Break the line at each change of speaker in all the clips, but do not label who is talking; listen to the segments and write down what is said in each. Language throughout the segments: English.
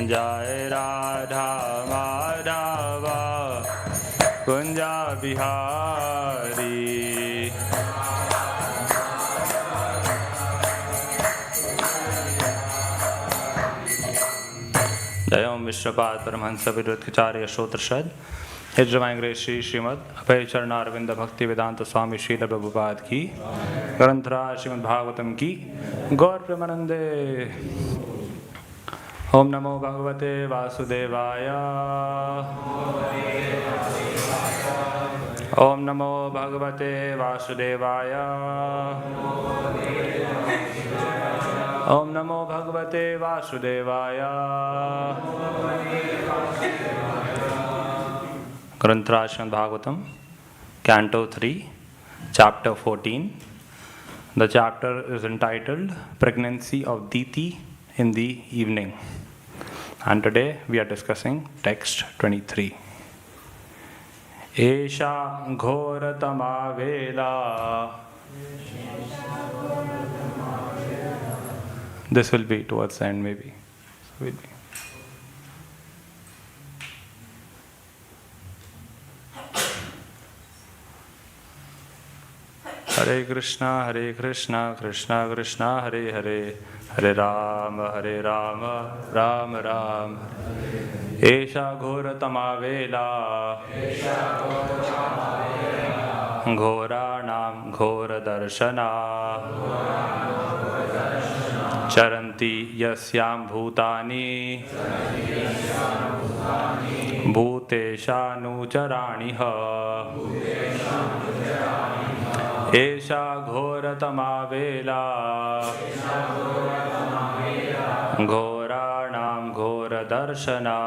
जय राधा माधव कुंजा बिहारी। जय ओम विश्वपाद Paramhans विद्वत्चार्य श्रोत्रषद His Divine Grace Shri Śrimad Abhay Charanarvinda Bhakti Vedanta Swami Srila Prabhupada ki Granthra Śrimad Bhāgavatam ki Gaur Premanande। Om Namo Bhagavate Vasudevaya। Om Namo Bhagavate Vasudevaya। Om Namo Bhagavate Vasudevaya। Śrimad Bhāgavatam, Canto 3, Chapter 14. The chapter is entitled Pregnancy of Diti in the Evening. And today we are discussing text 23. Esha ghoratama vela. This will be towards the end maybe. So we'll be. Hare Krishna, Krishna Krishna, Hare Hare, Hare Rama, Rama Rama. Esha ghoratama vela, ghoranam ghora darshana, charanti yasyam bhutani, bhuteshanu charaniha. Esha ghoratama vela, ghoranam ghora darshana,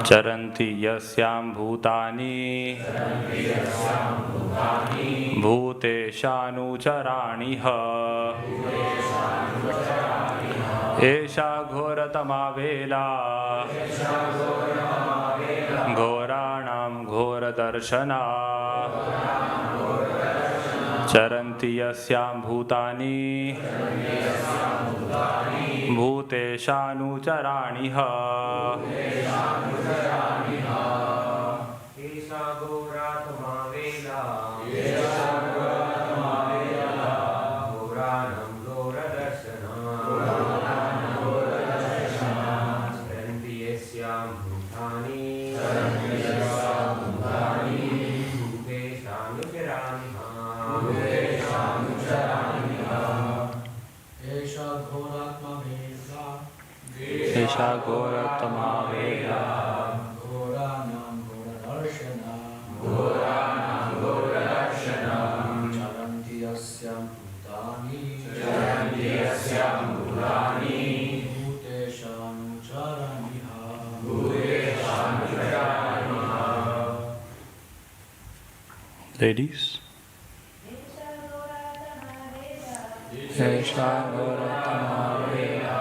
charanti yasyam bhutani, bhuteshanu charaniha. Esha ghoratama vela, ghoranam ghora darshana, charanti yasyam bhutani, bhuteshanu charaniha.
Esha ghoratama vela, ghoranam ghora darshana, charanti yasyam bhutani, bhuteshanu charaniha.
Esha ghoratama vela,
ghoranam ghora darshana, charanti yasyam bhutani, bhuteshanu charaniha.
Ladies. Esha ghoratama vela,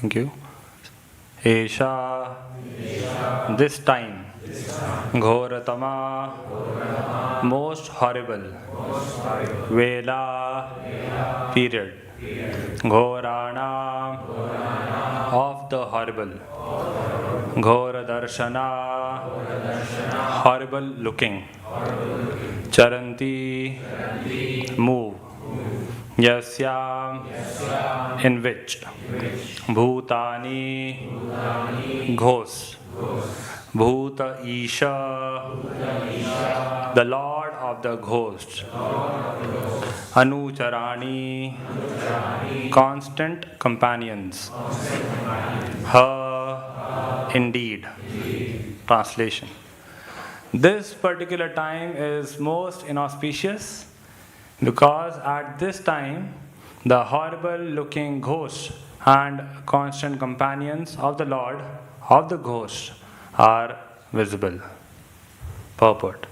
Thank you. Esha, this time. Ghoratama, most horrible. Vela, period. Ghorana, of the horrible. Ghora darshana, horrible looking. Charanti, move. Yasyam, in which. Bhutani, ghosts. Bhuta Isha, the Lord of the ghosts. Anucharani, constant companions. Her, indeed. Translation. This particular time is most inauspicious because at this time the horrible looking ghosts and constant companions of the Lord of the ghosts are visible. Purport.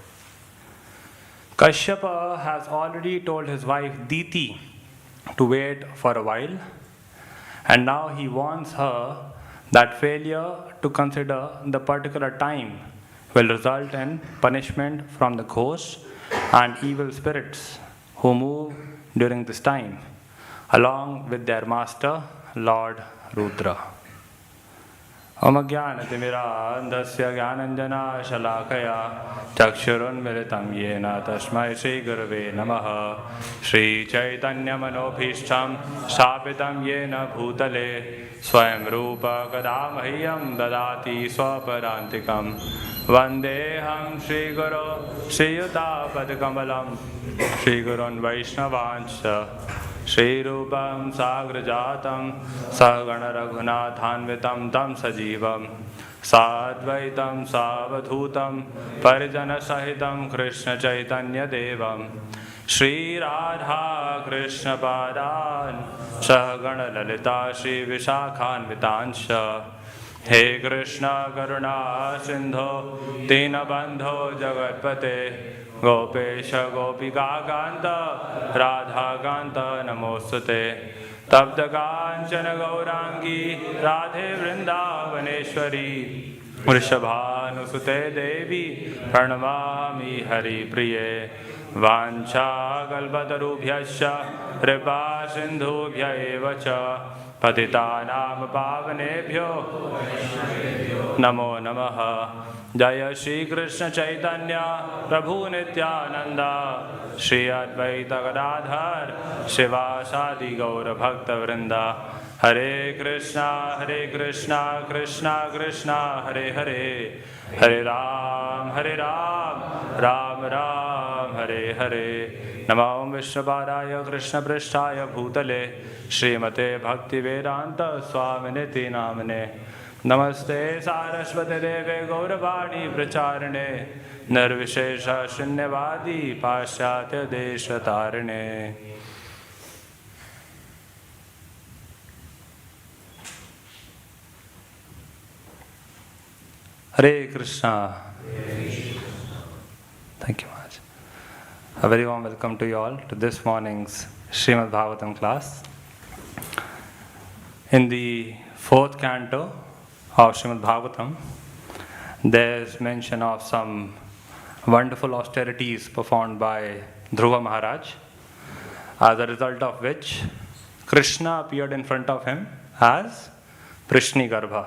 Kashyapa has already told his wife Diti to wait for a while, and now he warns her that failure to consider the particular time will result in punishment from the ghosts and evil spirits who move during this time, along with their master, Lord Rudra. Om Ajnanatimirandasya Jnananjana Shalakaya Chakshurunmilitam Yena Tasmai Shri Gurave Namaha Shri Chaitanya Manobhishtam Sthapitam Yena Bhutale Swayam Rupa Kadamahyam Dadati Swaparantikam Vandeham Shri Guru Shri Yuta Padakamalam Shri Gurun Vaishnavancha Shri Rupam Sagrajatam Sagana Raghunathanvitam Tam Sajivam Sadvaitam Savadhutam Parijana Sahitam Krishna Chaitanya Devam Shri Radha Krishna Padan Sahagana Lalita Shri Vishakhanvitansha He Krishna Karuna Sindho Dinabandho Jagatpate Gopesha Gopika Kanta Radha Kanta Namostate Tapta Kanchana Gaurangi Radhe Vrindavaneshwari Vrishabhanusute Devi Pranamami Hari Priye Vancha Kalpatarubhyascha Ripa Sindhubhya Evacha Patitanam Pavanebhyo Namo Namaha Jaya Shri Krishna Chaitanya Prabhu Nityananda Shri Advaita Gadadhar Shivasadi Gaura Bhakta Vrinda Hare Krishna Krishna Krishna Hare Hare Hare Ram Ram Ram Hare Hare Namo Vishwapadaya Krishna Prishtaya Bhutale Srimate Bhakti Vedanta Swaminiti Namane Namaste Saraswati Deve Gauravani Pracharane Nirvishesha Shunyavadi Paschatya Deshatarane. Hare Krishna. Thank you much. A very warm welcome to you all to this morning's Śrimad Bhāgavatam class. In the fourth canto of Śrimad Bhāgavatam, there is mention of some wonderful austerities performed by Dhruva Maharaj, as a result of which Krishna appeared in front of him as Prishni Garbha.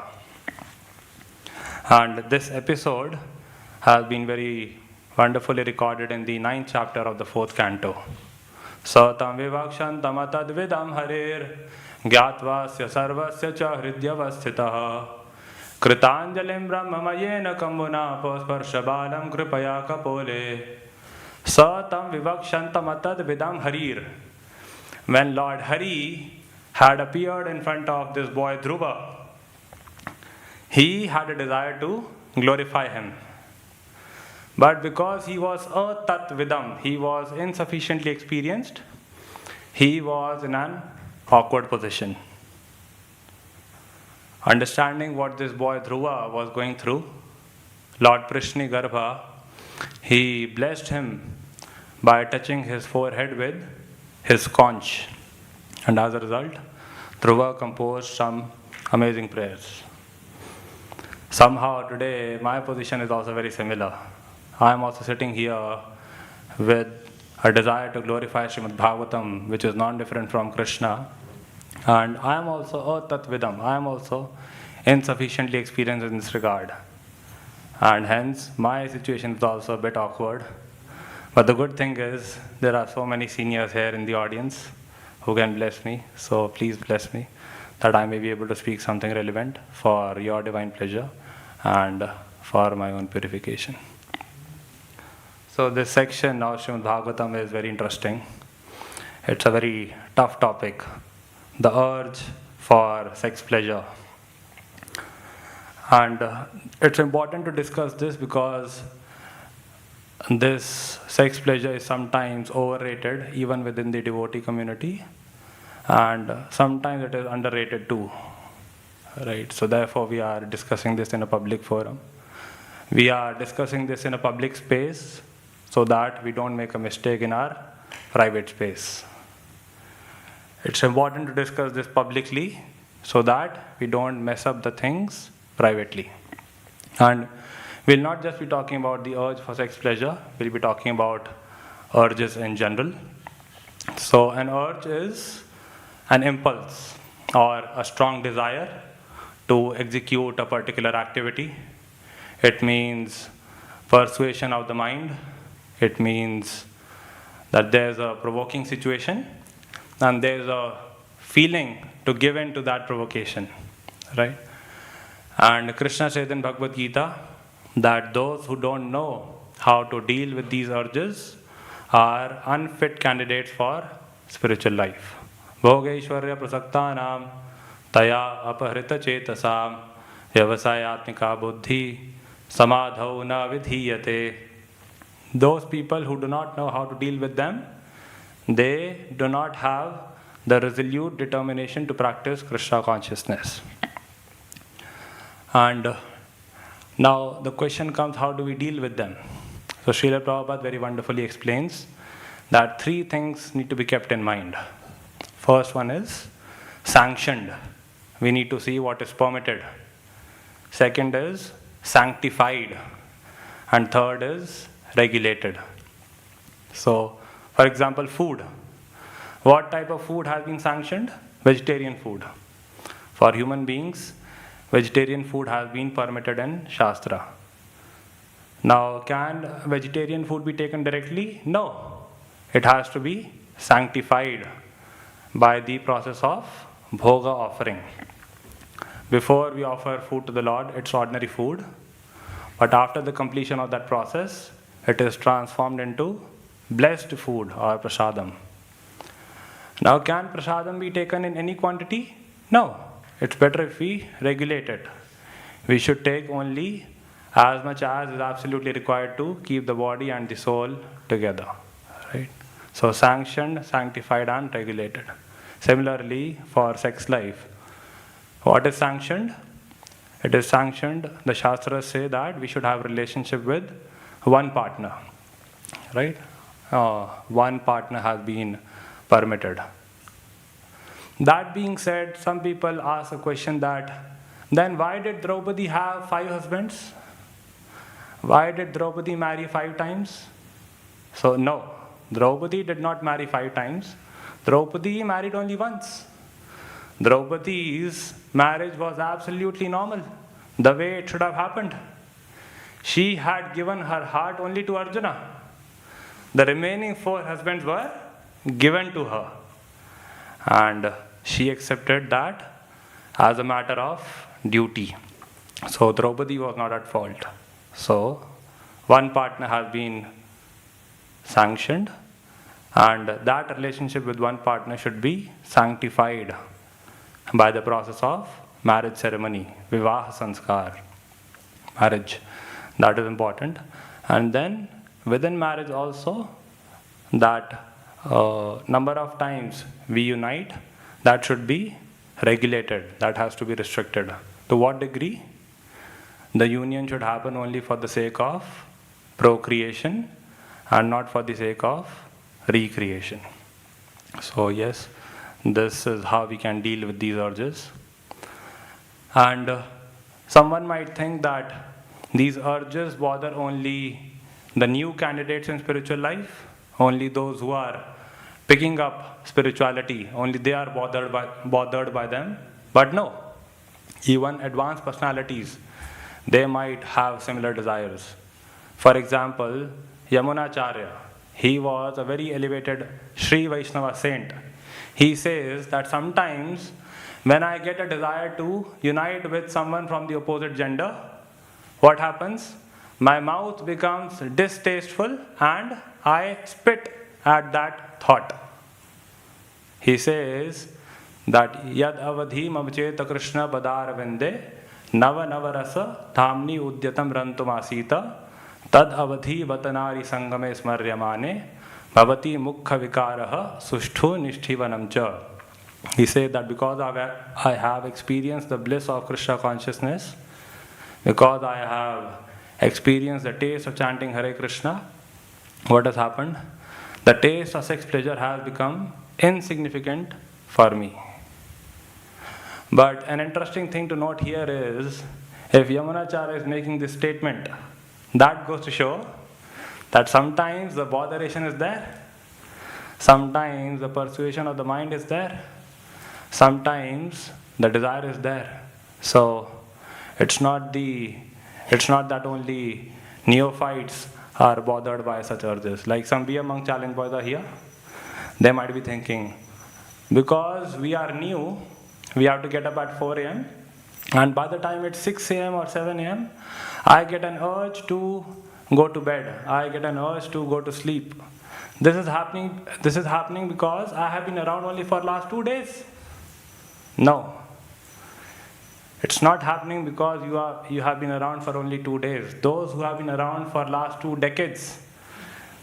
And this episode has been very wonderfully recorded in the 9th chapter of the 4th canto. Satam vivakshan tamatad vidam harir gyātvasya sarvasya cha hridyavasthitah kritāņjalim brahmamayena kambuna pasparshabalam kripaya kapole. Satam vivakshan tamatad vidam harir. When Lord Hari had appeared in front of this boy Dhruva, he had a desire to glorify him. But because he was a tat vidam, he was insufficiently experienced, he was in an awkward position. Understanding what this boy Dhruva was going through, Lord Prishni Garbha, he blessed him by touching his forehead with his conch. And as a result, Dhruva composed some amazing prayers. Somehow today, my position is also very similar. I am also sitting here with a desire to glorify Śrimad Bhāgavatam, which is non-different from Krishna. And I am also a Tatvidam. I am also insufficiently experienced in this regard. And hence, my situation is also a bit awkward. But the good thing is, there are so many seniors here in the audience who can bless me. So please bless me, that I may be able to speak something relevant for your divine pleasure and for my own purification. So this section of Śrimad Bhāgavatam is very interesting. It's a very tough topic, the urge for sex pleasure. And it's important to discuss this because this sex pleasure is sometimes overrated even within the devotee community, and sometimes it is underrated too. Right? So therefore we are discussing this in a public forum. We are discussing this in a public space so that we don't make a mistake in our private space. It's important to discuss this publicly so that we don't mess up the things privately. And we'll not just be talking about the urge for sex pleasure, we'll be talking about urges in general. So an urge is an impulse or a strong desire to execute a particular activity. It means persuasion of the mind. It means that there's a provoking situation and there's a feeling to give in to that provocation, right? And Krishna says in Bhagavad Gita that those who don't know how to deal with these urges are unfit candidates for spiritual life. Bhogeshwarya prasaktanam taya apahrita chetasam vyavasayatmika buddhi samadhau na vidhiyate. Those people who do not know how to deal with them, they do not have the resolute determination to practice Krishna consciousness. And now the question comes, how do we deal with them? So Srila Prabhupada very wonderfully explains that three things need to be kept in mind. First one is sanctioned. We need to see what is permitted. Second is sanctified. And third is regulated. So, for example, food. What type of food has been sanctioned? Vegetarian food. For human beings, vegetarian food has been permitted in Shastra. Now, can vegetarian food be taken directly? No. It has to be sanctified by the process of bhoga offering. Before we offer food to the Lord, it's ordinary food. But after the completion of that process, it is transformed into blessed food or prasadam. Now, can prasadam be taken in any quantity? No. It's better if we regulate it. We should take only as much as is absolutely required to keep the body and the soul together. Right? So sanctioned, sanctified and regulated. Similarly, for sex life, what is sanctioned? It is sanctioned, the Shastras say that we should have relationship with one partner. Right? One partner has been permitted. That being said, some people ask a question that, then why did Draupadi have 5 husbands? Why did Draupadi marry 5 times? So no, Draupadi did not marry 5 times. Draupadi married only once. Draupadi's marriage was absolutely normal, the way it should have happened. She had given her heart only to Arjuna. The remaining 4 husbands were given to her. And she accepted that as a matter of duty. So Draupadi was not at fault. So one partner has been sanctioned, and that relationship with one partner should be sanctified by the process of marriage ceremony, vivaha sanskar, marriage. That is important. And then within marriage also, that number of times we unite, that should be regulated, that has to be restricted. To what degree? The union should happen only for the sake of procreation and not for the sake of recreation. So yes, this is how we can deal with these urges. And someone might think that these urges bother only the new candidates in spiritual life, only those who are picking up spirituality, only they are bothered by them. But no, even advanced personalities, they might have similar desires. For example, Yamunacharya, he was a very elevated Sri Vaishnava saint. He says that sometimes when I get a desire to unite with someone from the opposite gender, what happens? My mouth becomes distasteful and I spit at that thought. He says that Yad avadhi mamcheta Krishna padar vinde nava nava rasa thamni udyatam rantum asita tad avadhi vatanari sangame smaryamane bhavati mukha vikaraha sushtu nishtivanam cha. He said that because I have experienced the bliss of Krishna consciousness, because I have experienced the taste of chanting Hare Krishna, what has happened? The taste of sex pleasure has become insignificant for me. But an interesting thing to note here is, if Yamunacharya is making this statement, that goes to show that sometimes the botheration is there, sometimes the persuasion of the mind is there, sometimes the desire is there. So it's not that only neophytes are bothered by such urges. Like some BA monk challenge boys are here, they might be thinking, because we are new, we have to get up at 4 a.m. and by the time it's 6 a.m. or 7 a.m., I get an urge to go to bed. I get an urge to go to sleep. This is happening because I have been around only for last 2 days. No. It's not happening because you have been around for only 2 days. Those who have been around for last 2 decades,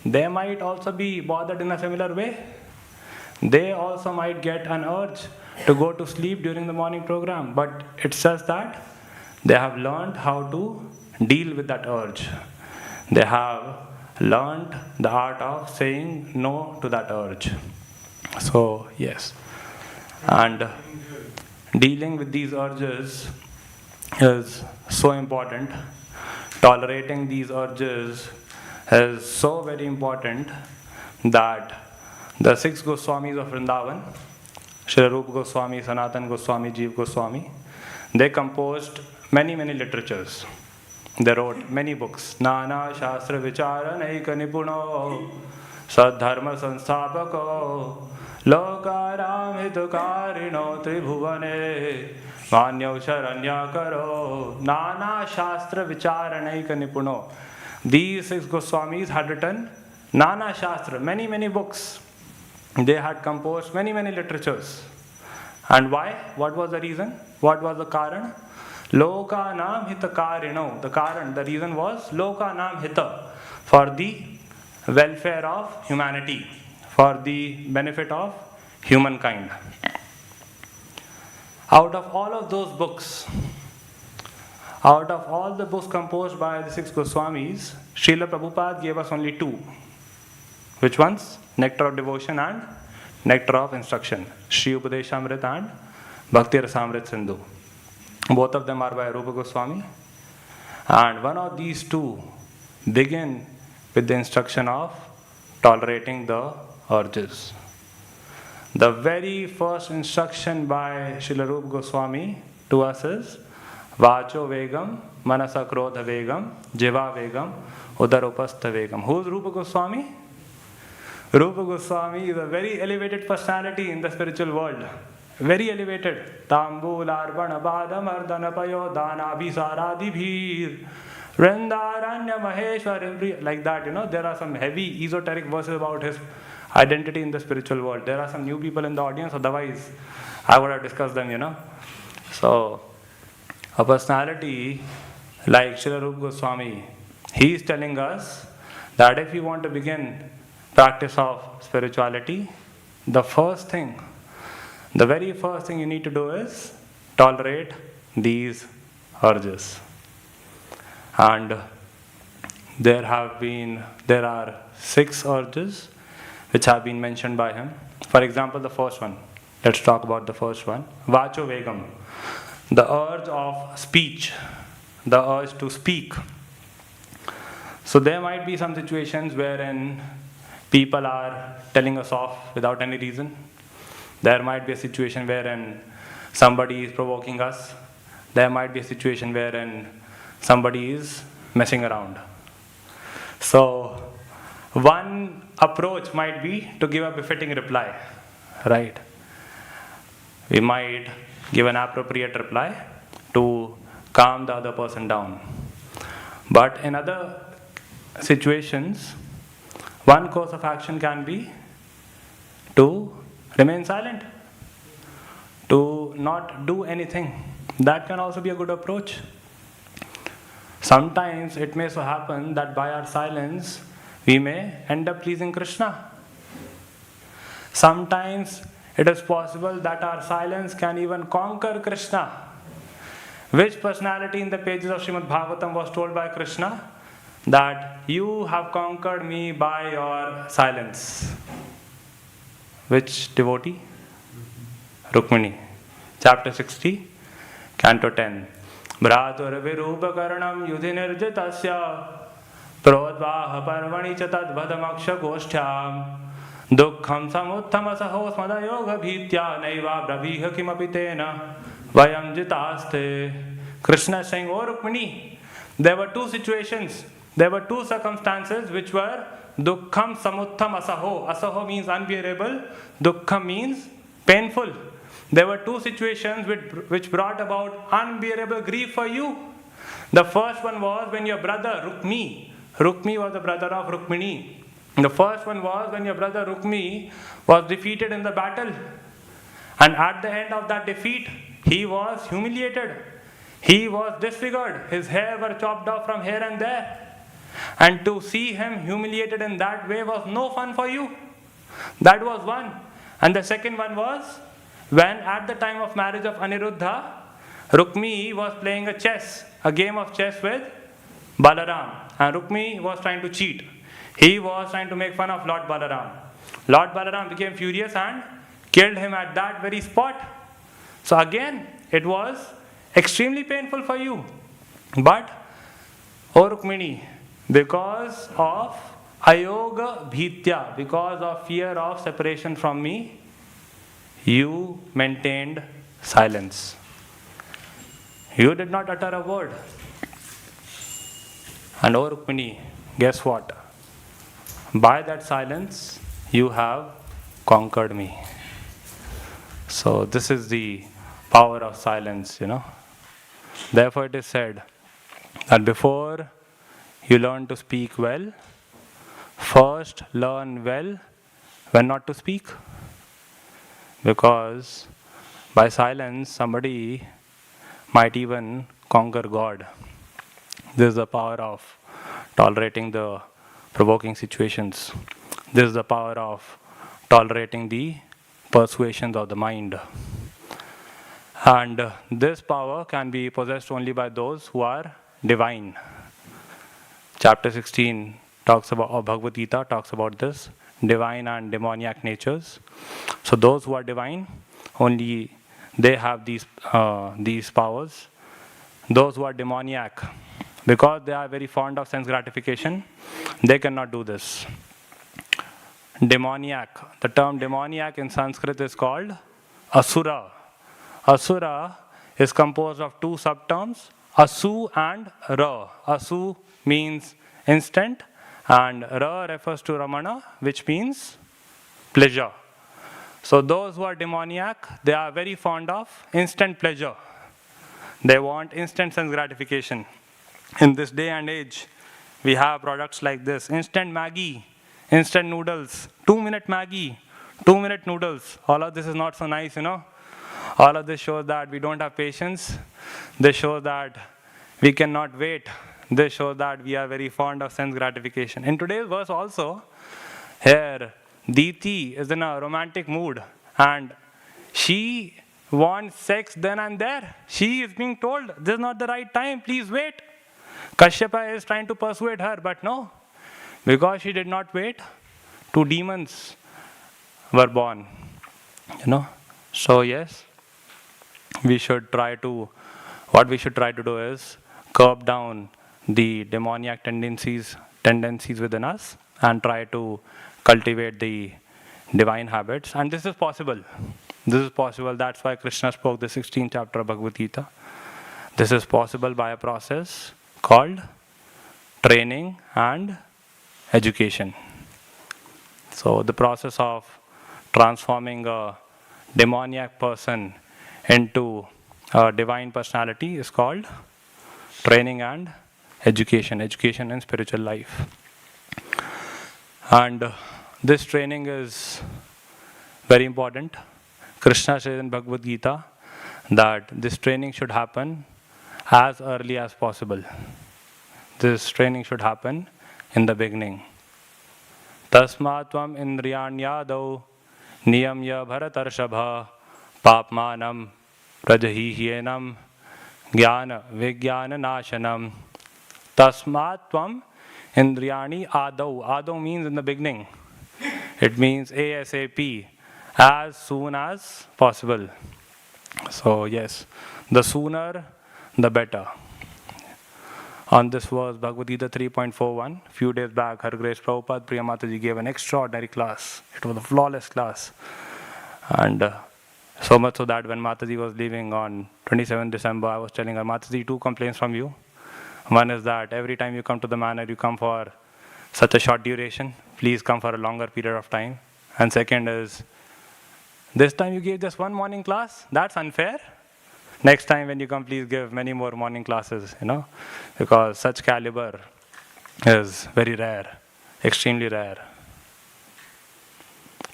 they might also be bothered in a similar way. They also might get an urge to go to sleep during the morning program, but it's just that they have learned how to deal with that urge. They have learned the art of saying no to that urge. So, yes. And dealing with these urges is so important. Tolerating these urges is so very important that the 6 Goswamis of Vrindavan, Srila Rupa Goswami, Sanatan Goswami, Jeev Goswami, they composed many literatures. They wrote many books. Nana Shastra Vichara Naika Nipuno Sadharma Sanstapako Lokaram Hitukarino Tribhuvane Vanyo Sharanya Karo Nana Shastra Vichara Naika Nipuno. These 6 Goswamis had written Nana Shastra, many books. They had composed many literatures. And why? What was the reason? What was the karan? Loka nam hita karino. The reason was Loka nam hita, for the welfare of humanity, for the benefit of humankind. Out of all of those books, out of all the books composed by the 6 Goswamis, Srila Prabhupada gave us only 2. Which ones? Nectar of Devotion and Nectar of Instruction. Shri Upadeshamrit and Bhakti Rasamrit Sindhu. Both of them are by Rupa Goswami. And one of these 2 begin with the instruction of tolerating the urges. The very first instruction by Srila Rupa Goswami to us is Vacho Vegam, Manasa Krodha Vegam, Jiva Vegam, Udarupastha Vegam. Who is Rupa Goswami? Rupa Goswami is a very elevated personality in the spiritual world. Very elevated. Tambul Arvana Badam Ardana Payo Dana Abhisaradi Bhir Vrindaranya Maheshwarim. Like that, there are some heavy esoteric verses about his identity in the spiritual world. There are some new people in the audience, otherwise I would have discussed them, So, a personality like Srila Rupa Goswami, he is telling us that if you want to begin practice of spirituality, the very first thing you need to do is tolerate these urges. And there are 6 urges which have been mentioned by him. For example, the first one. Let's talk about the first one. Vacho Vegam. The urge of speech. The urge to speak. So there might be some situations wherein people are telling us off without any reason. There might be a situation wherein somebody is provoking us. There might be a situation wherein somebody is messing around. So, one approach might be to give a befitting reply, right? We might give an appropriate reply to calm the other person down. But in other situations, one course of action can be to remain silent, to not do anything. That can also be a good approach. Sometimes it may so happen that by our silence we may end up pleasing Krishna. Sometimes it is possible that our silence can even conquer Krishna. Which personality in the pages of Śrimad Bhāgavatam was told by Krishna that you have conquered me by your silence? Which devotee? Rukmini. Chapter 60, Canto 10. Bhratur virupakaranam yudhi nirjitasya prodvaha parvani cha tadvadamaksha goshthyam dukkham samuttamasaho smadayoga bhitya naiva brabhiha kimapi tena vayam jitaste. Krishna is saying, O Rukmini, there were two situations, there were two circumstances which were dukkham samuttam asaho. Asaho means unbearable, dukkham means painful. There were two situations which brought about unbearable grief for you. The first one was when your brother Rukmi was the brother of Rukmini. The first one was when your brother Rukmi was defeated in the battle. And at the end of that defeat, he was humiliated. He was disfigured. His hair were chopped off from here and there. And to see him humiliated in that way was no fun for you. That was one. And the second one was when at the time of marriage of Aniruddha, Rukmi was playing a game of chess with Balaram. And Rukmi was trying to cheat. He was trying to make fun of Lord Balaram. Lord Balaram became furious and killed him at that very spot. So again, it was extremely painful for you. But, O Rukmini, because of ayoga bhitya, because of fear of separation from me, you maintained silence. You did not utter a word. And O Rukmini, guess what? By that silence, you have conquered me. So this is the power of silence, Therefore it is said that before you learn to speak well, first learn well when not to speak. Because by silence, somebody might even conquer God. This is the power of tolerating the provoking situations. This is the power of tolerating the persuasions of the mind. And this power can be possessed only by those who are divine. Chapter 16 talks about, or Bhagavad Gita talks about this, divine and demoniac natures. So those who are divine, only they have these powers. Those who are demoniac, because they are very fond of sense gratification, they cannot do this. Demoniac. The term demoniac in Sanskrit is called asura. Asura is composed of two subterms, asu and ra. Asu means instant and ra refers to Ramana, which means pleasure. So those who are demoniac, they are very fond of instant pleasure. They want instant sense gratification. In this day and age, we have products like this, instant Maggi, instant noodles, 2-minute Maggi, 2-minute noodles. All of this is not so nice, All of this shows that we don't have patience. This shows that we cannot wait. This shows that we are very fond of sense gratification. In today's verse also, here, Diti is in a romantic mood and she wants sex then and there. She is being told, this is not the right time, please wait. Kashyapa is trying to persuade her, but no. Because she did not wait, 2 demons were born. So yes, what we should try to do is curb down the demoniac tendencies within us and try to cultivate the divine habits. And this is possible. That's why Krishna spoke the 16th chapter of Bhagavad Gita. This is possible by a process called training and education. So the process of transforming a demoniac person into a divine personality is called training and education in spiritual life. And this training is very important. Krishna says in Bhagavad Gita that this training should happen as early as possible. This training should happen in the beginning. Tasmat tvam indriyanyadau niyamya bharatarshabha papmanam prajahihyenam jnana vijnana nashanam. Tasmat tvam indriyani adau. Adau means in the beginning. It means ASAP, as soon as possible. So yes, the sooner the better. On this verse, Bhagavad Gita 3.41, few days back, Her Grace Prabhupada Priya Mataji gave an extraordinary class. It was a flawless class. And so much so that when Mataji was leaving on 27th December, I was telling her, Mataji, 2 complaints from you. One is that every time you come to the manor, you come for such a short duration. Please come for a longer period of time. And second is, this time you gave just 1 morning class. That's unfair. Next time when you come, please give many more morning classes, because such caliber is very rare, extremely rare.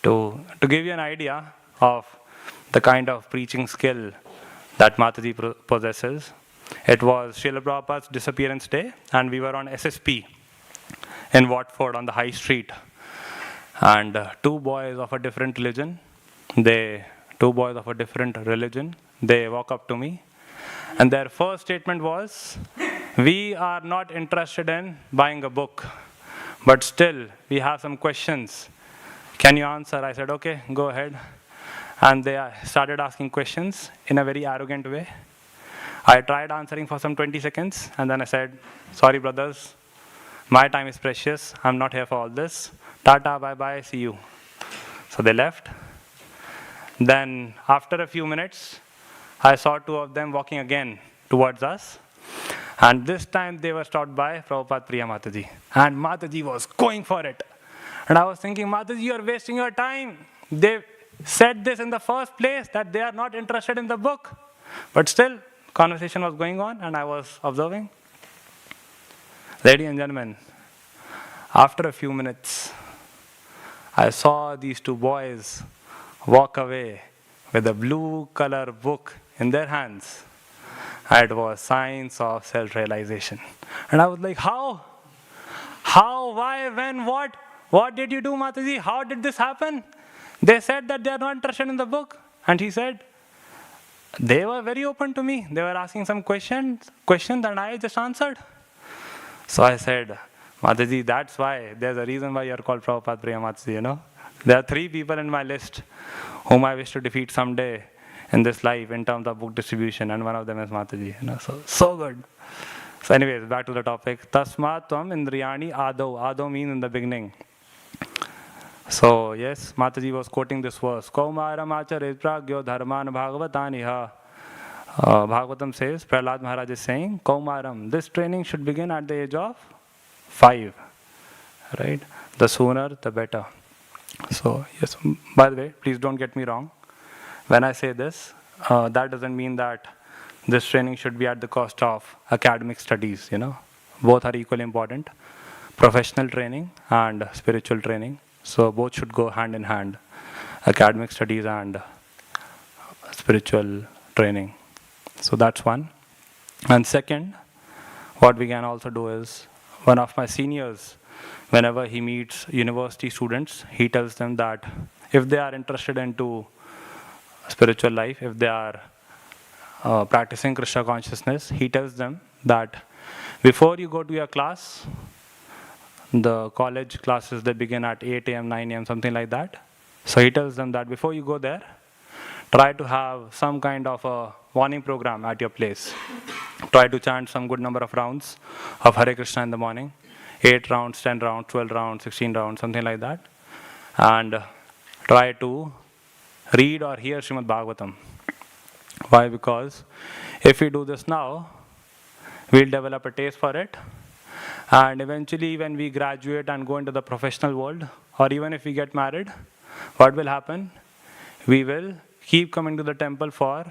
To give you an idea of the kind of preaching skill that Mataji possesses, it was Srila Prabhupada's disappearance day, and we were on SSP in Watford on the High Street. And 2 boys of a different religion, they walk up to me, and their first statement was, we are not interested in buying a book, but still we have some questions. Can you answer? I said, okay, go ahead. And they started asking questions in a very arrogant way. I tried answering for some 20 seconds, and then I said, sorry brothers, my time is precious, I'm not here for all this. Tata, bye-bye, see you. So they left. Then after a few minutes, I saw 2 of them walking again towards us. And this time they were stopped by Prabhupada Priya Mataji. And Mataji was going for it. And I was thinking, Mataji, you are wasting your time. They said this in the first place, that they are not interested in the book. But still, conversation was going on and I was observing. Ladies and gentlemen, after a few minutes, I saw these 2 boys walk away with a blue color book in their hands. It was Signs of Self-Realization. And I was like, how? How, why, when, what? What did you do, Mataji? How did this happen? They said that they are not interested in the book. And he said, they were very open to me. They were asking some questions and I just answered. So I said, Mataji, that's why, there's a reason why you're called Prabhupada Priya Mataji, There are 3 people in my list whom I wish to defeat someday in this life in terms of book distribution, and one of them is Mataji. So good. So anyways, back to the topic. Tasmat tvam indriyani adau. Adau means in the beginning. So yes, Mataji was quoting this verse. Kaumaram acharet pragyo dharman bhagavataniha. Bhagavatam says, Prahlad Maharaj is saying, Kaumaram, this training should begin at the age of 5. Right? The sooner, the better. So yes, by the way, please don't get me wrong. When I say this, that doesn't mean that this training should be at the cost of academic studies, Both are equally important. Professional training and spiritual training. So both should go hand in hand. Academic studies and spiritual training. So that's one. And second, what we can also do is, one of my seniors, whenever he meets university students, he tells them that if they are interested into spiritual life, if they are practicing Krishna consciousness, he tells them that before you go to your class, the college classes, they begin at 8 a.m., 9 a.m., something like that. So he tells them that before you go there, try to have some kind of a morning program at your place. Try to chant some good number of rounds of Hare Krishna in the morning. 8 rounds, 10 rounds, 12 rounds, 16 rounds, something like that. And try to read or hear Śrimad Bhāgavatam. Why? Because if we do this now, we'll develop a taste for it. And eventually when we graduate and go into the professional world, or even if we get married, what will happen? We will keep coming to the temple for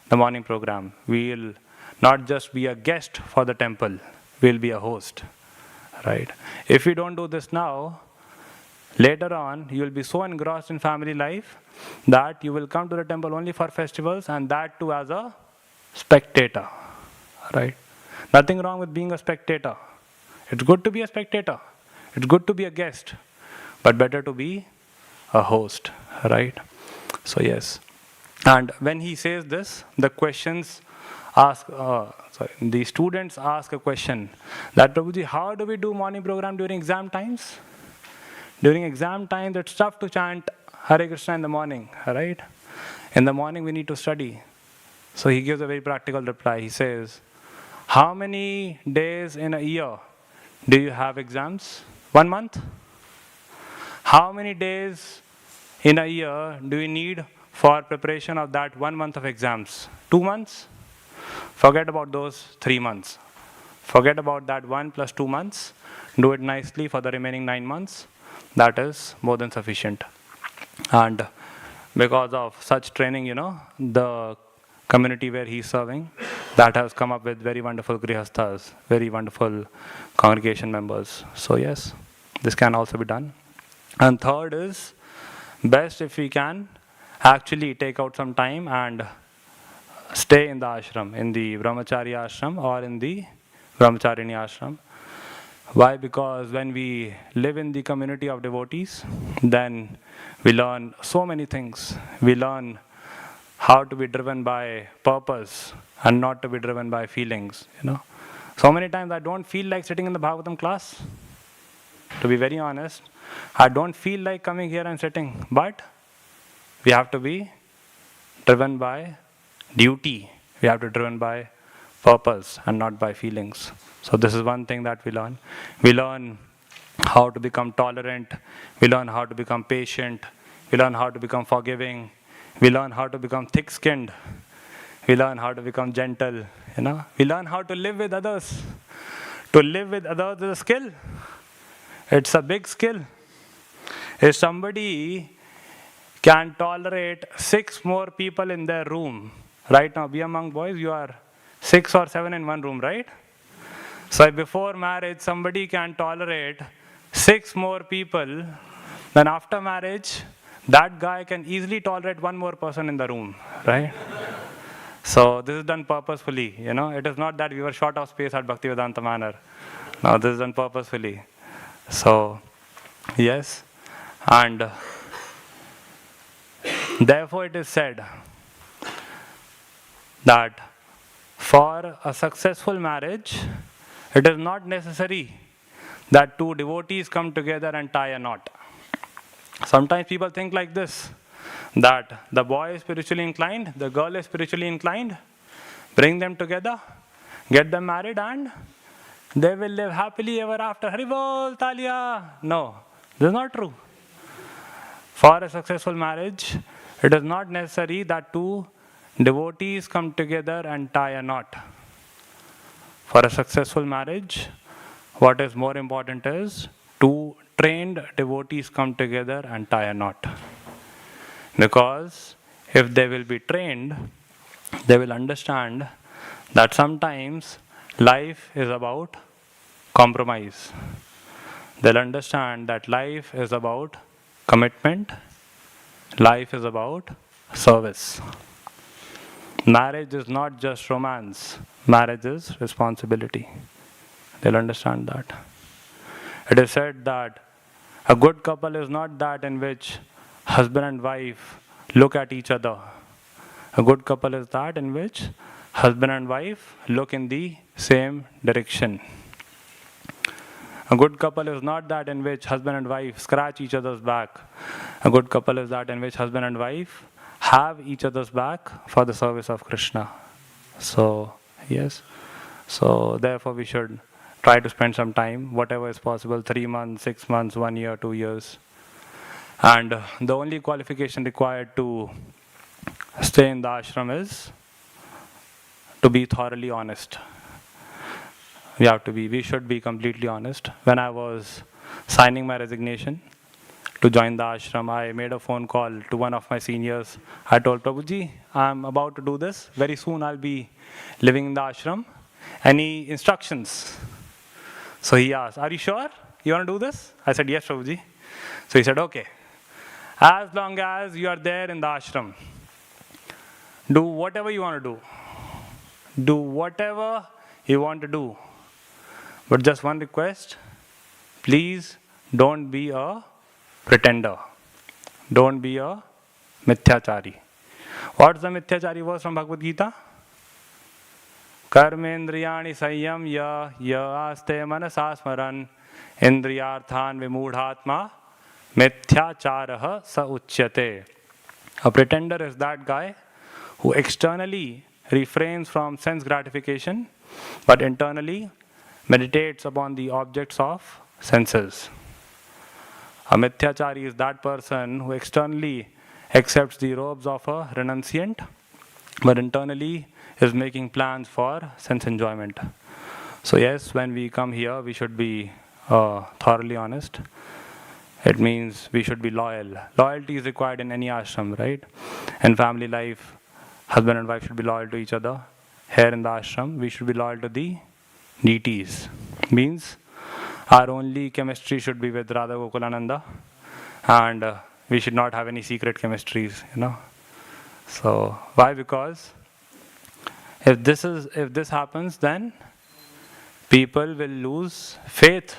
the morning program. We will not just be a guest for the temple. we'll be a host, right? If we don't do this now, later on, you will be so engrossed in family life that you will come to the temple only for festivals, and that too as a spectator, right? Nothing wrong with being a spectator. It's good to be a spectator. It's good to be a guest, but better to be a host, right? So yes. And when he says this, the students ask a question that, Prabhuji, how do we do morning program during exam times? During exam time, it's tough to chant Hare Krishna in the morning, right? In the morning, we need to study. So he gives a very practical reply. He says, how many days in a year do you have exams? 1 month? How many days in a year do you need for preparation of that 1 month of exams? 2 months? Forget about those 3 months. Forget about that 1 plus 2 months. Do it nicely for the remaining 9 months. That is more than sufficient. And because of such training, the community where he's serving, that has come up with very wonderful grihasthas, very wonderful congregation members. So yes, this can also be done. And third is, best if we can actually take out some time and stay in the ashram, in the brahmacharya ashram or in the brahmacharini ashram. Why? Because when we live in the community of devotees, then we learn so many things. We learn how to be driven by purpose and not to be driven by feelings. So many times I don't feel like sitting in the Bhāgavatam class. To be very honest, I don't feel like coming here and sitting. But we have to be driven by duty. We have to be driven by purpose and not by feelings. So this is one thing that we learn. We learn how to become tolerant. We learn how to become patient. We learn how to become forgiving. We learn how to become thick-skinned. We learn how to become gentle. We learn how to live with others. To live with others is a skill. It's a big skill. If somebody can tolerate 6 more people in their room, right now, be among boys, you are 6 or 7 in one room, right? So if before marriage somebody can tolerate 6 more people, then after marriage, that guy can easily tolerate 1 more person in the room, right? So this is done purposefully, It is not that we were short of space at Bhaktivedanta Manor. No, this is done purposefully. So, yes. And therefore it is said that for a successful marriage, it is not necessary that 2 devotees come together and tie a knot. Sometimes people think like this, that the boy is spiritually inclined, the girl is spiritually inclined, bring them together, get them married, and they will live happily ever after. Haribol, Talia. No, this is not true. For a successful marriage, it is not necessary that 2 devotees come together and tie a knot. For a successful marriage, what is more important is 2 trained devotees come together and tie a knot. Because if they will be trained, they will understand that sometimes life is about compromise. They'll understand that life is about commitment. Life is about service. Marriage is not just romance. Marriage is responsibility. They'll understand that. It is said that a good couple is not that in which husband and wife look at each other. A good couple is that in which husband and wife look in the same direction. A good couple is not that in which husband and wife scratch each other's back. A good couple is that in which husband and wife have each other's back for the service of Krishna. So, yes. So, therefore we should try to spend some time, whatever is possible, 3 months, 6 months, 1 year, 2 years. And the only qualification required to stay in the ashram is to be thoroughly honest. We should be completely honest. When I was signing my resignation to join the ashram, I made a phone call to one of my seniors. I told Prabhuji, I'm about to do this. Very soon I'll be living in the ashram. Any instructions? So he asked, are you sure you want to do this? I said, yes, Prabhuji. So he said, okay. As long as you are there in the ashram, do whatever you want to do. Do whatever you want to do. But just one request, please don't be a pretender. Don't be a mithyachari. What's the mithyachari verse from Bhagavad Gita? Karmendriyani sayyam ya aste manasa smaran indriyarthan vimudhatma mithyacharah sa uchyate. A pretender is that guy who externally refrains from sense gratification but internally meditates upon the objects of senses. A mithyachari is that person who externally accepts the robes of a renunciant but internally is making plans for sense enjoyment. So yes, when we come here, we should be thoroughly honest. It means we should be loyal. Loyalty is required in any ashram, right? In family life, husband and wife should be loyal to each other. Here in the ashram, we should be loyal to the deities. Means our only chemistry should be with Radha Gokulananda, and we should not have any secret chemistries, So why? Because if this happens, then people will lose faith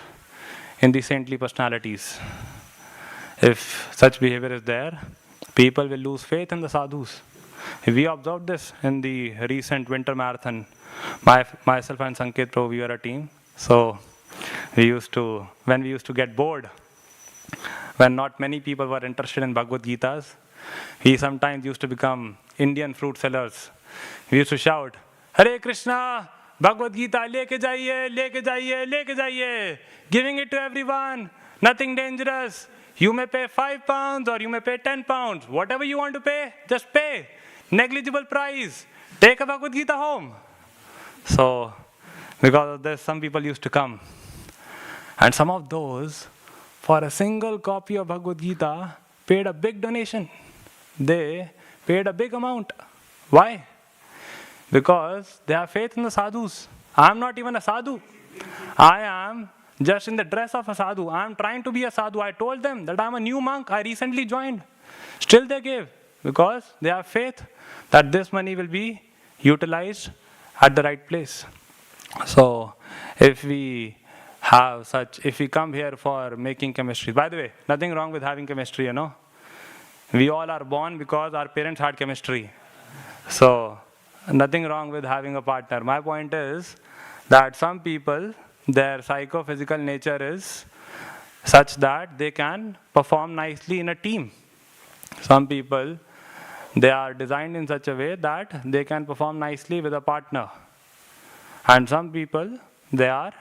in the saintly personalities. If such behavior is there, people will lose faith in the sadhus. We observed this in the recent winter marathon. Myself and Sanket Prabhu, we were a team. So when we used to get bored, when not many people were interested in Bhagavad Gitas, we sometimes used to become Indian fruit sellers. We used to shout, Hare Krishna, Bhagavad Gita, leke jaiye, leke jaiye, leke jaiye, giving it to everyone, nothing dangerous. You may pay 5 pounds or you may pay 10 pounds. Whatever you want to pay, just pay. Negligible price. Take a Bhagavad Gita home. So, because of this, some people used to come. And some of those, for a single copy of Bhagavad Gita, paid a big donation. They paid a big amount. Why? Because they have faith in the sadhus. I am not even a sadhu. I am just in the dress of a sadhu. I am trying to be a sadhu. I told them that I am a new monk. I recently joined. Still they gave. Because they have faith that this money will be utilized at the right place. So, if we come here for making chemistry, by the way, nothing wrong with having chemistry, We all are born because our parents had chemistry. So, nothing wrong with having a partner. My point is that some people, their psychophysical nature is such that they can perform nicely in a team. Some people, they are designed in such a way that they can perform nicely with a partner. And some people, their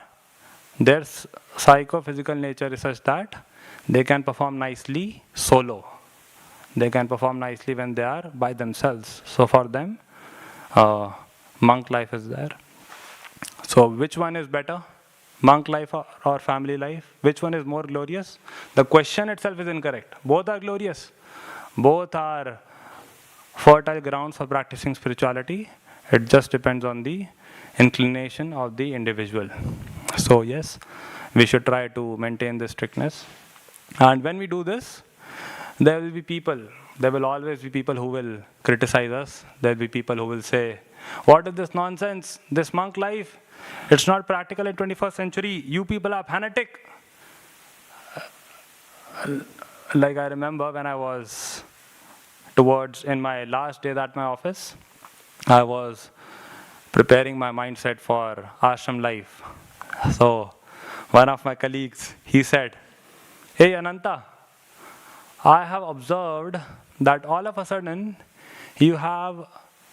psychophysical nature is such that they can perform nicely solo. They can perform nicely when they are by themselves. So for them, monk life is there. So which one is better? Monk life or family life? Which one is more glorious? The question itself is incorrect. Both are glorious. Both are fertile grounds for practicing spirituality. It just depends on the inclination of the individual. So yes, we should try to maintain this strictness. And when we do this, there will be people. There will always be people who will criticize us. There will be people who will say, what is this nonsense? This monk life, it's not practical in 21st century. You people are fanatic. Like I remember when I was in my last day at my office, I was preparing my mindset for ashram life. So one of my colleagues, he said, hey Ananta, I have observed that all of a sudden you have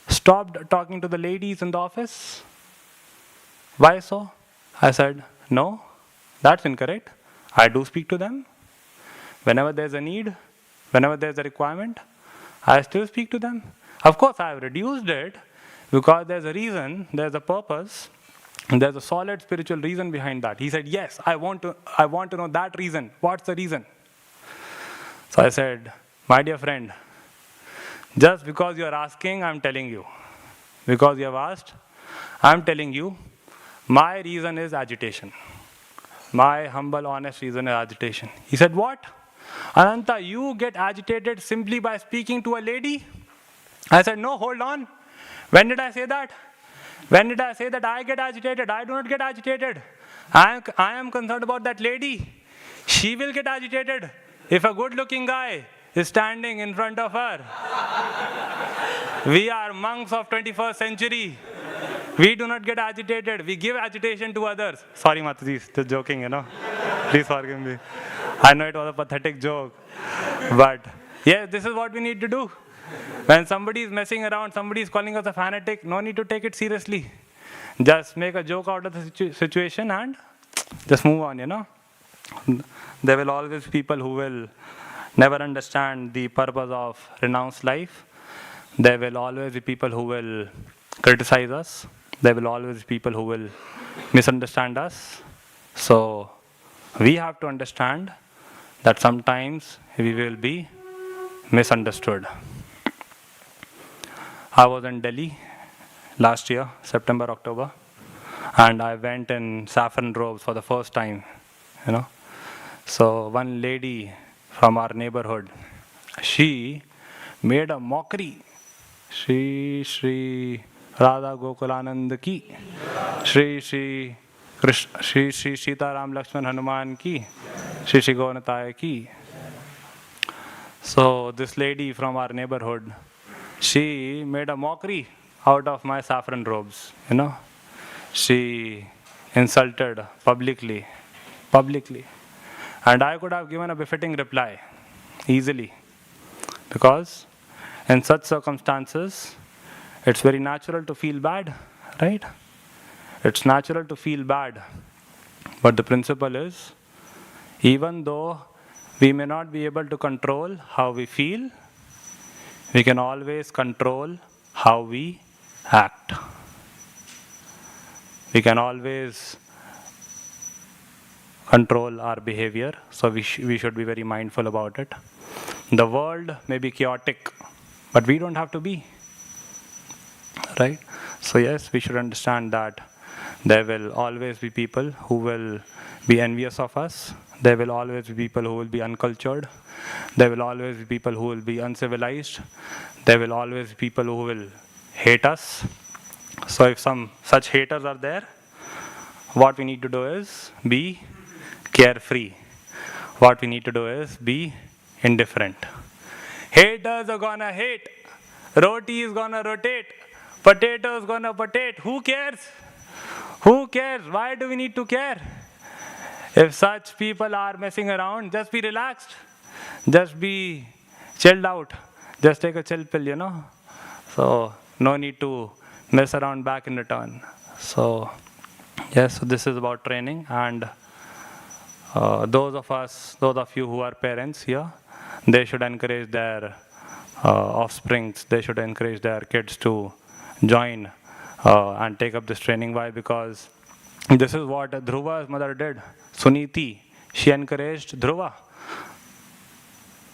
stopped talking to the ladies in the office. Why so? I said, no, that's incorrect. I do speak to them. Whenever there's a need, whenever there's a requirement, I still speak to them. Of course, I have reduced it because there's a reason, there's a purpose, and there's a solid spiritual reason behind that. He said, yes, I want to know that reason. What's the reason? So I said, my dear friend, just because you are asking, I'm telling you. Because you have asked, I'm telling you, my reason is agitation. my humble, honest reason is agitation. He said, what? Ananta, you get agitated simply by speaking to a lady? I said, no, hold on. When did I say that? When did I say that I get agitated? I do not get agitated. I am concerned about that lady. She will get agitated if a good-looking guy is standing in front of her. We are monks of 21st century. We do not get agitated. We give agitation to others. Sorry, Mataji, just joking, Please forgive me. I know it was a pathetic joke. But yes, this is what we need to do. When somebody is messing around, somebody is calling us a fanatic, no need to take it seriously. Just make a joke out of the situation and just move on, There will always be people who will never understand the purpose of renounced life. There will always be people who will criticize us. There will always be people who will misunderstand us. So we have to understand that sometimes we will be misunderstood. I was in Delhi last year, September, October, and I went in saffron robes for the first time, So one lady from our neighborhood, she made a mockery. Shri Radha Gokulanand ki, Shri Krishna, Shri Sita Ram Lakshman Hanuman ki, Shri Gaunataya ki. So this lady from our neighborhood, she made a mockery out of my saffron robes, She insulted publicly. And I could have given a befitting reply, easily. Because in such circumstances, it's very natural to feel bad, right? It's natural to feel bad. But the principle is, even though we may not be able to control how we feel, we can always control how we act. We can always control our behavior, so we should be very mindful about it. The world may be chaotic, but we don't have to be, right? So yes, we should understand that there will always be people who will be envious of us. There will always be people who will be uncultured. There will always be people who will be uncivilized. There will always be people who will hate us. So if some such haters are there, what we need to do is be carefree. What we need to do is be indifferent. Haters are gonna hate. Roti is gonna rotate. Potato is gonna potate. Who cares? Who cares? Why do we need to care? If such people are messing around, just be relaxed. Just be chilled out. Just take a chill pill, So no need to mess around back in return. So yes, so this is about training, and those of you who are parents here, they should encourage their offsprings, they should encourage their kids to join and take up this training. Why? Because this is what Dhruva's mother did. Suniti, she encouraged Dhruva.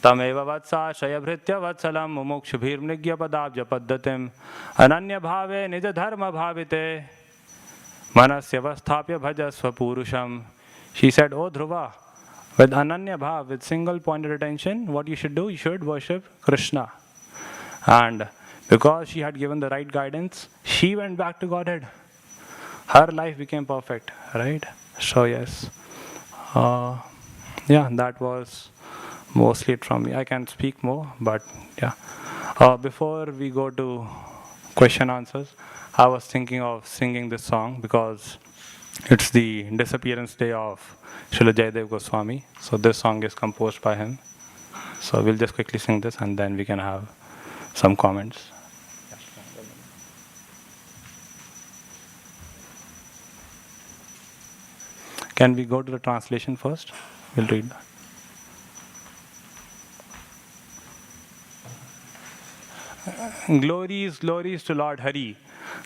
Tameva vatsa shayabhritya vatsalam mumukshubhir mnigya padabja paddatim ananya bhave nija dharma bhavite manasya vasthapya bhajasva purusham. She said, oh Dhruva, with ananya bhav, with single pointed attention, what you should do, you should worship Krishna. And because she had given the right guidance, she went back to Godhead. Her life became perfect, right? So yes, that was mostly it from me. I can speak more, but yeah. Before we go to question answers, I was thinking of singing this song because it's the disappearance day of Srila Jayadev Goswami. So this song is composed by him. So we'll just quickly sing this and then we can have some comments. Can we go to the translation first? We'll read that. Glories to Lord Hari,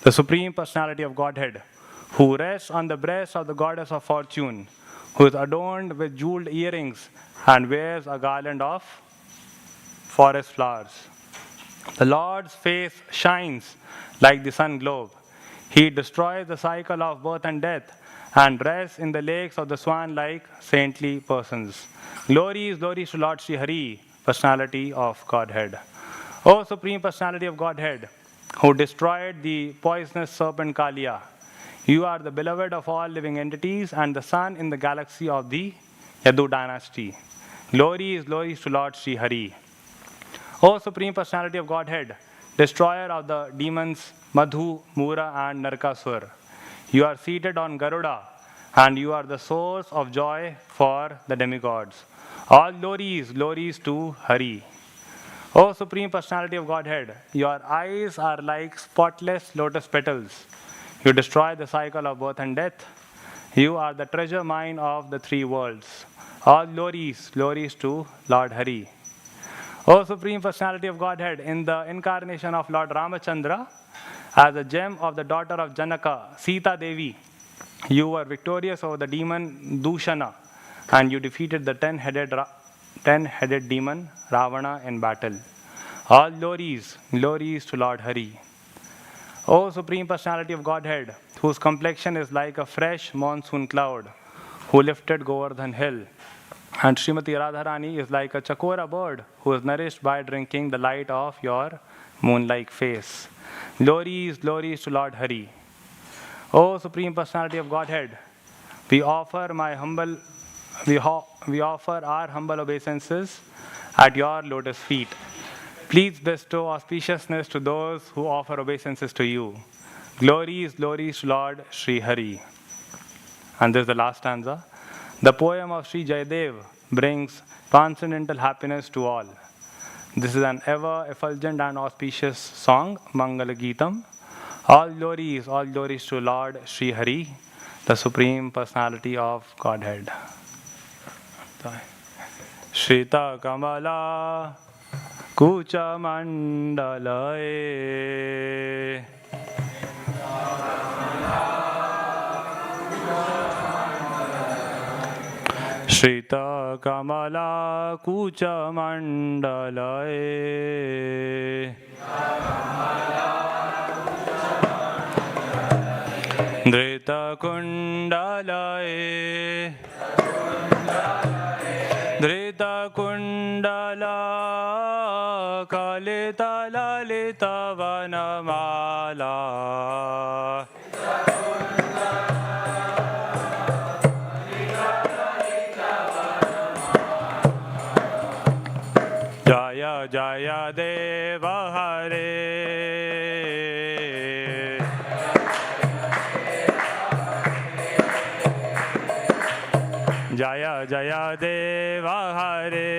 the Supreme Personality of Godhead, who rests on the breast of the Goddess of Fortune, who is adorned with jeweled earrings and wears a garland of forest flowers. The Lord's face shines like the sun globe. He destroys the cycle of birth and death and rests in the lakes of the swan like saintly persons. Glories to Lord Sri Hari, personality of Godhead. O Supreme Personality of Godhead, who destroyed the poisonous serpent Kaliya, you are the beloved of all living entities and the sun in the galaxy of the Yadu dynasty. Glories to Lord Sri Hari. O Supreme Personality of Godhead, destroyer of the demons Madhu, Mura and Narkasur, you are seated on Garuda and you are the source of joy for the demigods. All glories to Hari. O Supreme Personality of Godhead, your eyes are like spotless lotus petals. You destroy the cycle of birth and death. You are the treasure mine of the three worlds. All glories to Lord Hari. O Supreme Personality of Godhead, in the incarnation of Lord Ramachandra, as a gem of the daughter of Janaka, Sita Devi, you were victorious over the demon Dushana and you defeated the 10-headed demon Ravana in battle. All glories to Lord Hari. O Supreme Personality of Godhead, whose complexion is like a fresh monsoon cloud, who lifted Govardhan Hill, and Srimati Radharani is like a chakora bird who is nourished by drinking the light of your moon-like face. Glories to Lord Hari. O Supreme Personality of Godhead, we offer our humble obeisances at your lotus feet. Please bestow auspiciousness to those who offer obeisances to you. Glories to Lord Sri Hari. And this is the last stanza. The poem of Sri Jayadev brings transcendental happiness to all. This is an ever effulgent and auspicious song, Mangala Geetam. All glories to Lord Sri Hari, the Supreme Personality of Godhead. Shrita Kamala Kucha Mandalae Shrita Kamala Kucha Mandalae Drita Kundalae Drita Kundala Kalita Lalita Vanamala Jaya Jaya Deva Hare Jaya Jaya Deva Hare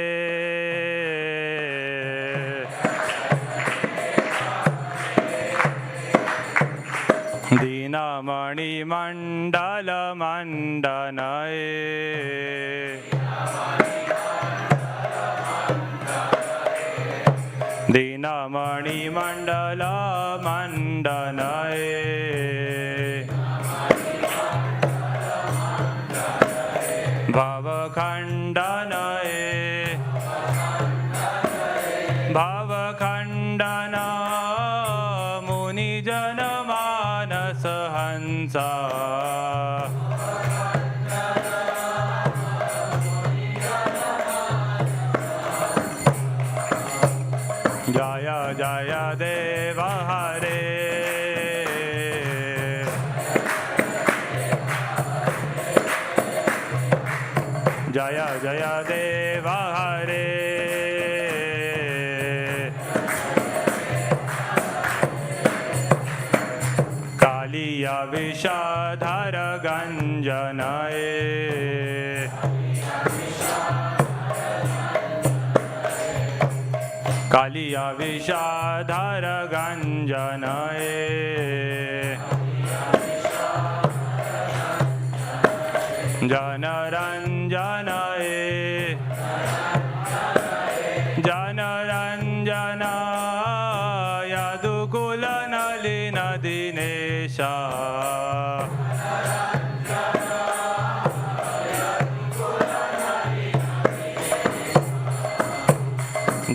Dina Mani Mandala Mandanae Dina Mani Mandala Mandanae Bhava Khandanae Bhava Khandana Muni Jana Manasa Hansa Jaya Jaya Deva Hare Jaya Jaya Deva Hare Kaliya Vishadhara Ganjanae Kaliya Vishadhara Ganjanae Janaranjanae Janaranjana Yadukula Nalina Dinesha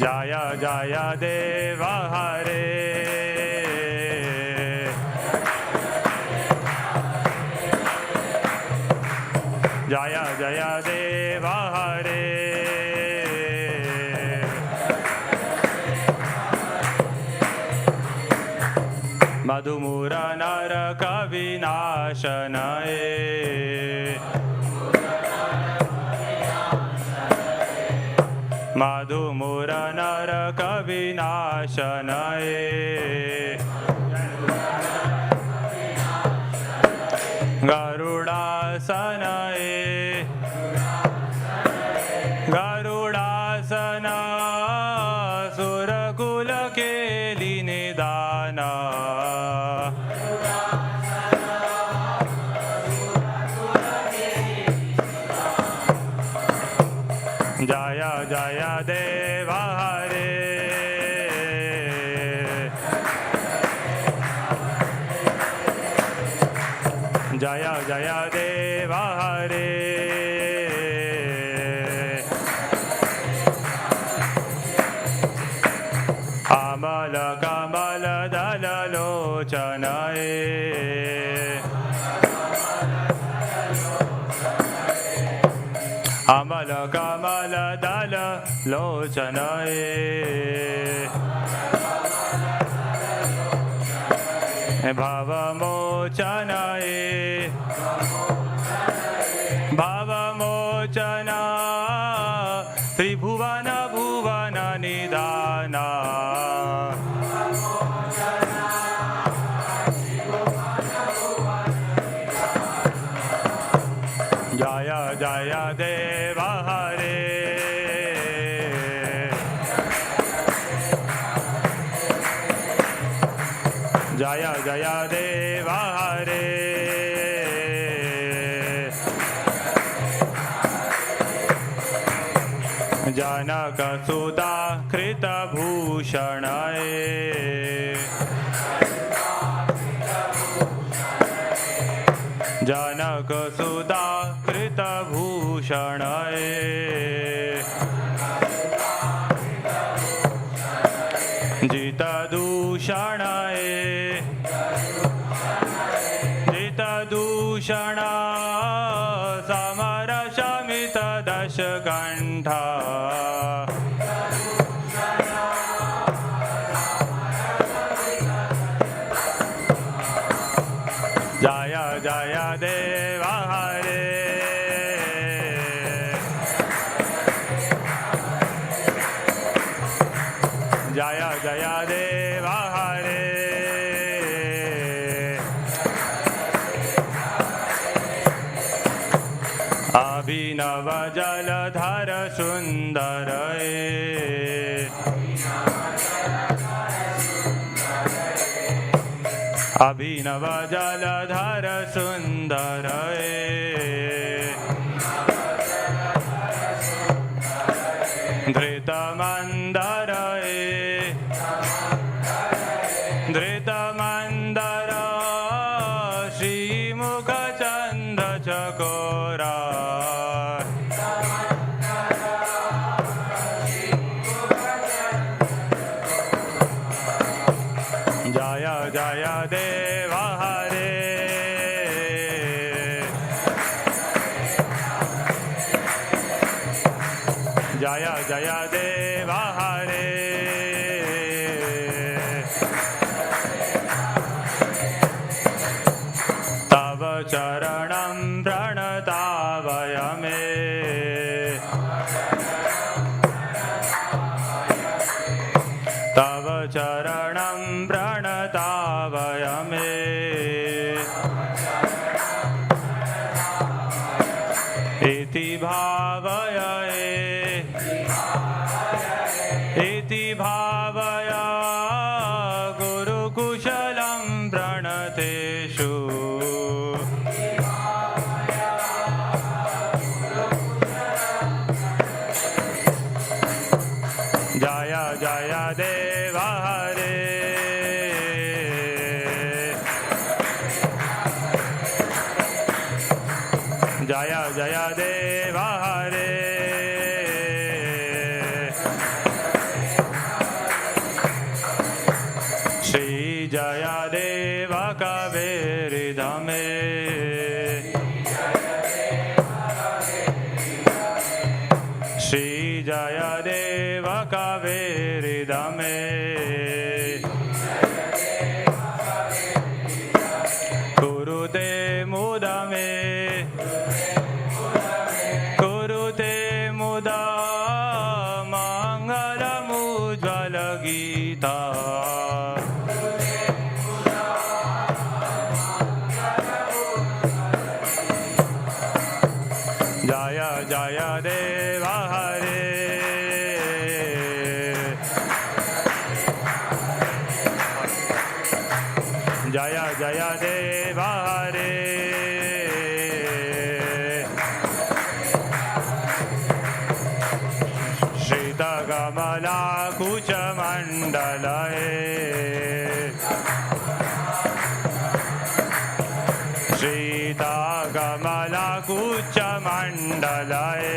Jaya Jaya Deva Hare मधुमूर नरक विनाशनये मधुमूर नरक विनाशनये गरुडासनये गरुडासन सुरकुल केली निदान जय जय देव हरे जय जय देव हरे अमल कमल दल लोचनये अमल कमल दल लोचनये भवमोचनये भवमोचन त्रिभुवन भुवन निदान जय जय देव हरे जय जय देव हरे जनक सुता कृत भूषणये जनक सुता कृत भूषणये जित दूषणये जित दूषण समर शमित दशकण्ठ जय जय देव हरे जय जय देव हरे अभिनव जलधर सुंदरये अभिनव जलधर सुंदरये धृतमंदरये धृतमंदर श्रीमुख चंद्र चकोरा जय जय देव हरे जय जय देव हरे तव चरणं प्रणतावयमे तव चरणं प्रणतावयमे इति भावये इति भावय गुरुकुशलं प्रणतेषु जय जय देव हरे जय जय देव हरे श्री जय देव कवेरिधमे श्री जय देव कवेरिधमे Jaya Jaya Deva Hare Shrita Kamala Kucha Mandalae Shrita Kamala Kucha Mandalae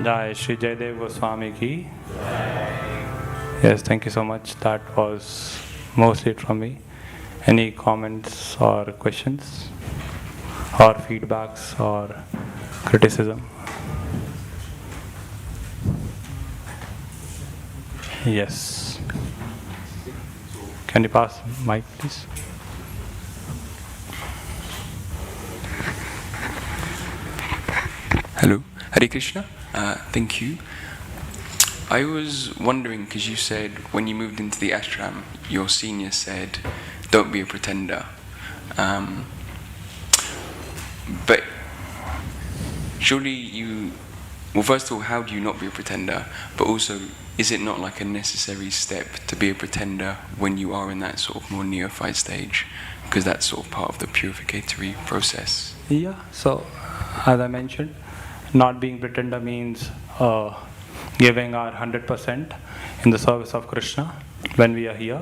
Jai Shri Jayadev Goswami ki. Yes, thank you so much. That was mostly it from me. Any comments or questions or feedbacks or criticism? Yes. Can you pass mic, please?
Hello, Hare Krishna. Thank you. I was wondering, because you said when you moved into the ashram, your senior said, don't be a pretender. But surely you, well, first of all, how do you not be a pretender? But also, is it not like a necessary step to be a pretender when you are in that sort of more neophyte stage? Because that's sort of part of the purificatory process.
Yeah, so as I mentioned, not being pretender means giving our 100% in the service of Krishna. When we are here,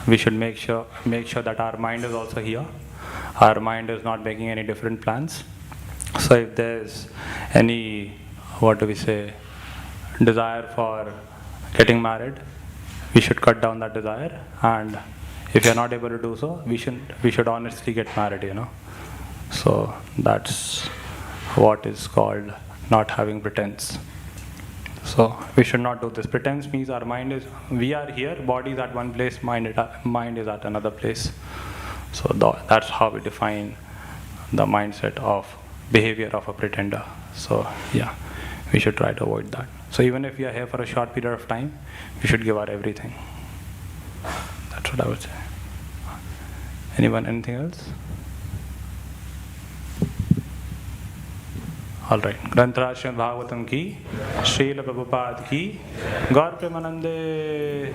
we should make sure that our mind is also here. Our mind is not making any different plans. So if there's any, desire for getting married, we should cut down that desire. And if you're not able to do so, we should honestly get married, So that's what is called not having pretense. So we should not do this. Pretense means we are here, body is at one place, mind is at another place. So that's how we define the mindset of behavior of a pretender. So yeah, we should try to avoid that. So even if we are here for a short period of time, we should give our everything. That's what I would say. Anyone, anything else? All right. Grantha Śrimad Bhāgavatam ki, Srila Prabhupada ki, Gaur Premanande.